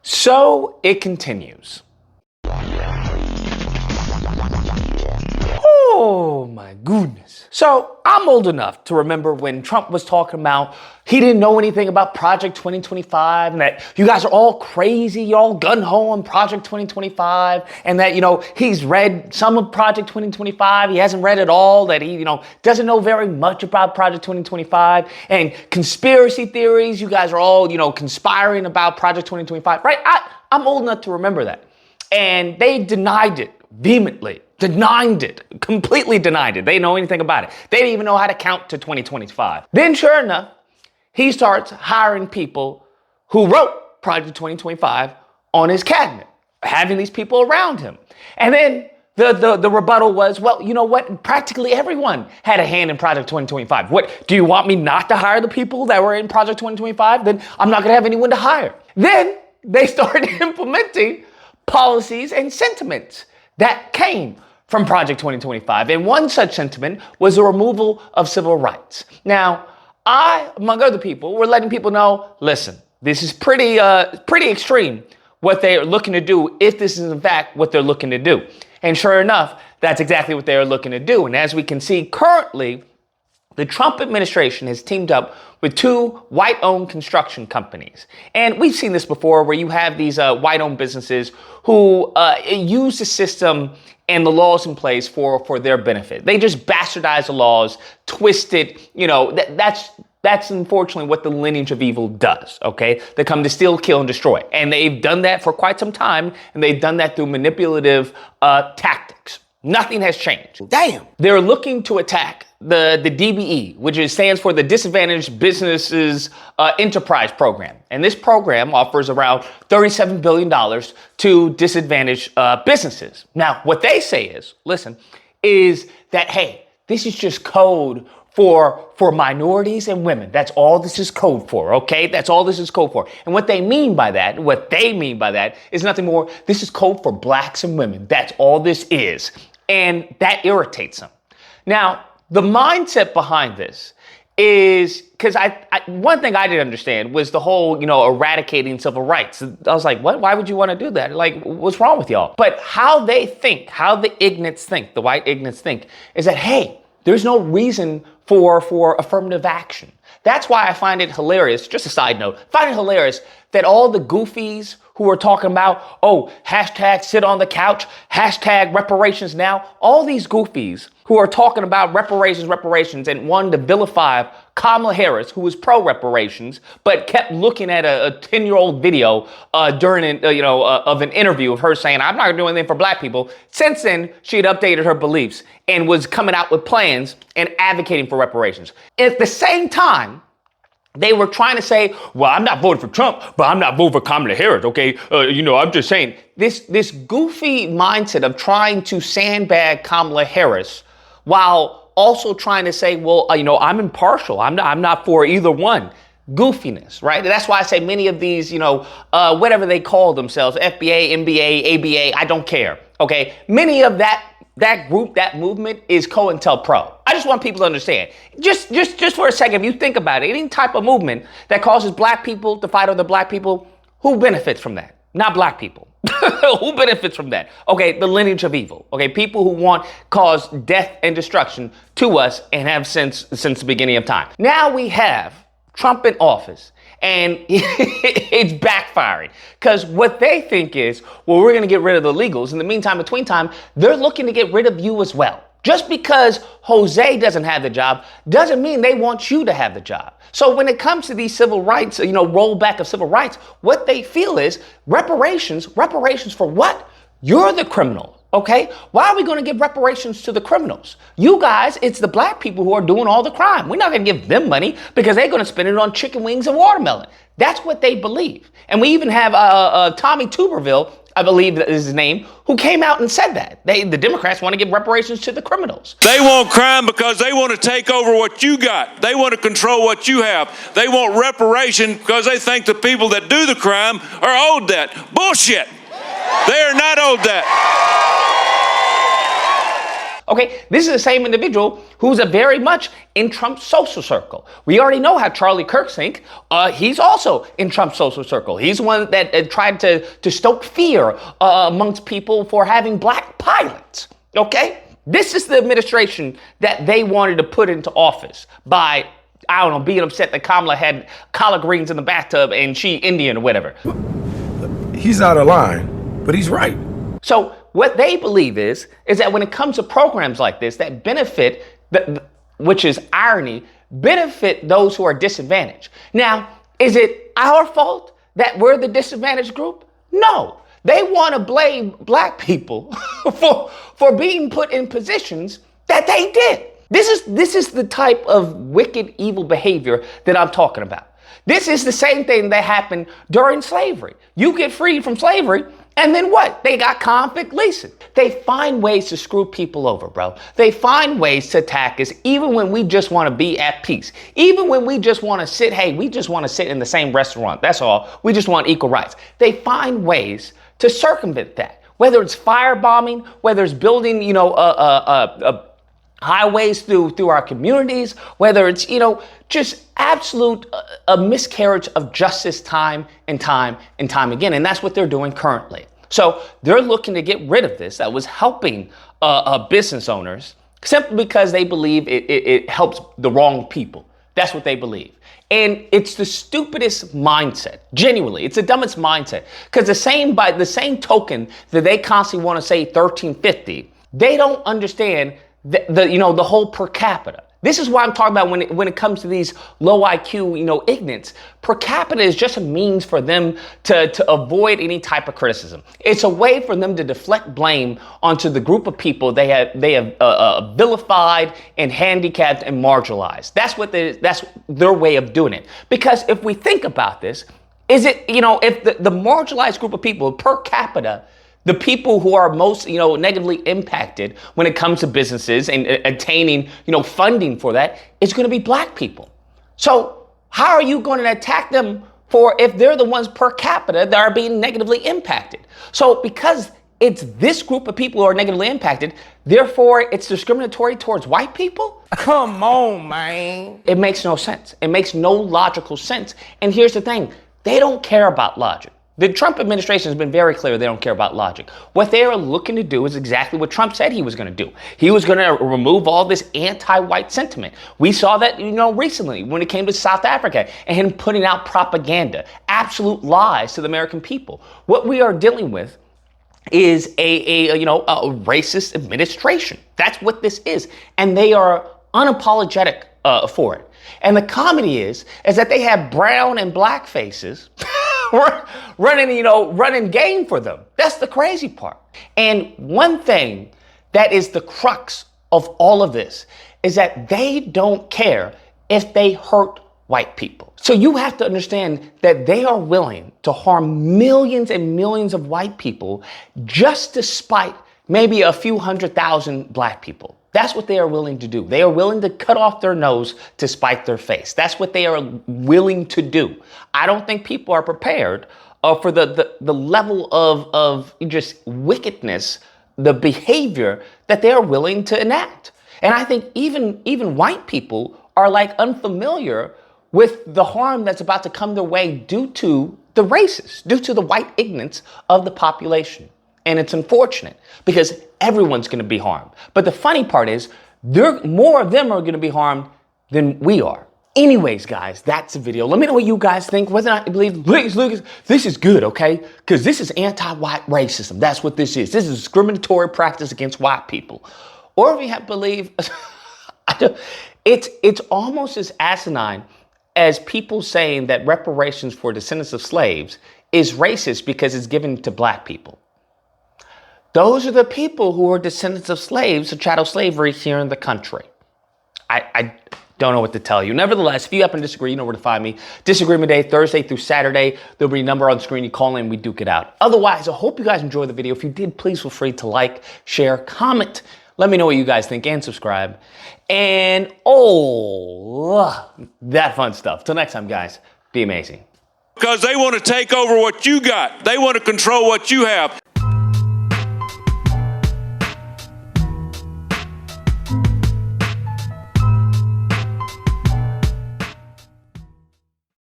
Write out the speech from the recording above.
So it continues. Oh my goodness. So I'm old enough to remember when Trump was talking about he didn't know anything about Project 2025 and that you guys are all crazy, you're all gun-ho on Project 2025 and that, he's read some of Project 2025. He hasn't read it all, that he, doesn't know very much about Project 2025 and conspiracy theories. You guys are all, conspiring about Project 2025, right? I'm old enough to remember that. And they denied it vehemently. Completely denied it. They didn't know anything about it. They didn't even know how to count to 2025. Then sure enough, he starts hiring people who wrote Project 2025 on his cabinet, having these people around him. And then the rebuttal was, well, you know what? Practically everyone had a hand in Project 2025. What, do you want me not to hire the people that were in Project 2025? Then I'm not going to have anyone to hire. Then they started implementing policies and sentiments that came from Project 2025. And one such sentiment was the removal of civil rights. Now, I, among other people, were letting people know, listen, this is pretty extreme what they are looking to do, if this is in fact what they're looking to do. And sure enough, that's exactly what they are looking to do. And as we can see currently, the Trump administration has teamed up with two white-owned construction companies. And we've seen this before where you have these white-owned businesses who use the system and the laws in place for their benefit. They just bastardize the laws, twist it. That's unfortunately what the lineage of evil does, okay? They come to steal, kill, and destroy. And they've done that for quite some time, and they've done that through manipulative tactics. Nothing has changed. Damn. They're looking to attack the DBE, which stands for the Disadvantaged Businesses Enterprise Program. And this program offers around $37 billion to disadvantaged businesses. Now, what they say is, is that, hey, this is just code for minorities and women. That's all this is code for, okay? That's all this is code for. And what they mean by that is nothing more. This is code for blacks and women. That's all this is. And that irritates them. Now, the mindset behind this is, because one thing I didn't understand was the whole, eradicating civil rights. I was like, what? Why would you want to do that? Like, what's wrong with y'all? But how they think, how the ignorants think, the white ignorants think, is that, hey, there's no reason for affirmative action. That's why I find it hilarious, just a side note, find it hilarious that all the goofies who are talking about, hashtag sit on the couch, hashtag reparations now, all these goofies who are talking about reparations and wanted to vilify Kamala Harris, who was pro-reparations, but kept looking at a 10-year-old video during of an interview of her saying, I'm not going to do anything for black people. Since then, she had updated her beliefs and was coming out with plans and advocating for reparations. At the same time, they were trying to say, well, I'm not voting for Trump, but I'm not voting for Kamala Harris, okay? I'm just saying, this goofy mindset of trying to sandbag Kamala Harris while also trying to say, well, I'm impartial. I'm not for either one. Goofiness, right? That's why I say many of these, whatever they call themselves, FBA, MBA, ABA, I don't care, okay? Many of that group, that movement is COINTELPRO. I just want people to understand. Just for a second, if you think about it, any type of movement that causes black people to fight other black people, who benefits from that? Not black people. Who benefits from that? Okay, the lineage of evil. Okay, people who cause death and destruction to us and have since the beginning of time. Now we have Trump in office. And it's backfiring because what they think is, well, we're going to get rid of the illegals. In the meantime, between time, they're looking to get rid of you as well. Just because Jose doesn't have the job doesn't mean they want you to have the job. So when it comes to these civil rights, rollback of civil rights, what they feel is reparations for what? You're the criminal. Okay, why are we going to give reparations to the criminals? You guys, it's the black people who are doing all the crime. We're not going to give them money because they're going to spend it on chicken wings and watermelon. That's what they believe. And we even have Tommy Tuberville, I believe that is his name, who came out and said that. The Democrats want to give reparations to the criminals. They want crime because they want to take over what you got. They want to control what you have. They want reparation because they think the people that do the crime are owed that. Bullshit. They are not owed that. Okay, this is the same individual who's very much in Trump's social circle. We already know how Charlie Kirk thinks. He's also in Trump's social circle. He's the one that tried to stoke fear amongst people for having black pilots. Okay, this is the administration that they wanted to put into office by, I don't know, being upset that Kamala had collard greens in the bathtub and she Indian or whatever. He's out of line, but he's right. So what they believe is that when it comes to programs like this that benefit, which is irony, benefit those who are disadvantaged. Now, is it our fault that we're the disadvantaged group? No. They want to blame black people for being put in positions that they did. This is the type of wicked, evil behavior that I'm talking about. This is the same thing that happened during slavery. You get freed from slavery, and then what? They got convict leasing. They find ways to screw people over, bro. They find ways to attack us, even when we just want to be at peace. Even when we just want to sit, hey, we just want to sit in the same restaurant. That's all. We just want equal rights. They find ways to circumvent that. Whether it's firebombing, whether it's building, highways through our communities, whether it's, just absolute a miscarriage of justice time and time again. And that's what they're doing currently. So they're looking to get rid of this that was helping business owners simply because they believe it helps the wrong people. That's what they believe. And it's the stupidest mindset. Genuinely, it's the dumbest mindset. Because by the same token that they constantly want to say 1350, they don't understand the whole per capita. This is why I'm talking about when it comes to these low IQ, ignorance. Per capita is just a means for them to avoid any type of criticism. It's a way for them to deflect blame onto the group of people they have vilified and handicapped and marginalized. That's their way of doing it. Because if we think about this, if the marginalized group of people per capita, the people who are most, negatively impacted when it comes to businesses and attaining, funding for that is going to be black people. So how are you going to attack them if they're the ones per capita that are being negatively impacted? So because it's this group of people who are negatively impacted, therefore it's discriminatory towards white people? Come on, man. It makes no sense. It makes no logical sense. And here's the thing. They don't care about logic. The Trump administration has been very clear they don't care about logic. What they are looking to do is exactly what Trump said he was going to do. He was going to remove all this anti-white sentiment. We saw that, recently when it came to South Africa and him putting out propaganda, absolute lies to the American people. What we are dealing with is a racist administration. That's what this is. And they are unapologetic for it. And the comedy is that they have brown and black faces running game for them. That's the crazy part. And one thing that is the crux of all of this is that they don't care if they hurt white people. So you have to understand that they are willing to harm millions and millions of white people just to spite maybe a few 100,000 black people. That's what they are willing to do. They are willing to cut off their nose to spite their face. That's what they are willing to do. I don't think people are prepared for the level of just wickedness, the behavior that they are willing to enact. And I think even white people are unfamiliar with the harm that's about to come their way due to the racists, due to the white ignorance of the population. And it's unfortunate because everyone's going to be harmed. But the funny part is more of them are going to be harmed than we are. Anyways, guys, that's the video. Let me know what you guys think. Whether or not you believe, Lucas, this is good, okay? Because this is anti-white racism. That's what this is. This is discriminatory practice against white people. Or if you have to believe, it's almost as asinine as people saying that reparations for descendants of slaves is racist because it's given to black people. Those are the people who are descendants of slaves, of chattel slavery here in the country. I don't know what to tell you. Nevertheless, if you happen to disagree, you know where to find me. Disagreement Day, Thursday through Saturday. There'll be a number on the screen. You call in, we duke it out. Otherwise, I hope you guys enjoyed the video. If you did, please feel free to like, share, comment. Let me know what you guys think and subscribe. And that fun stuff. Till next time, guys, be amazing. Because they want to take over what you got. They want to control what you have.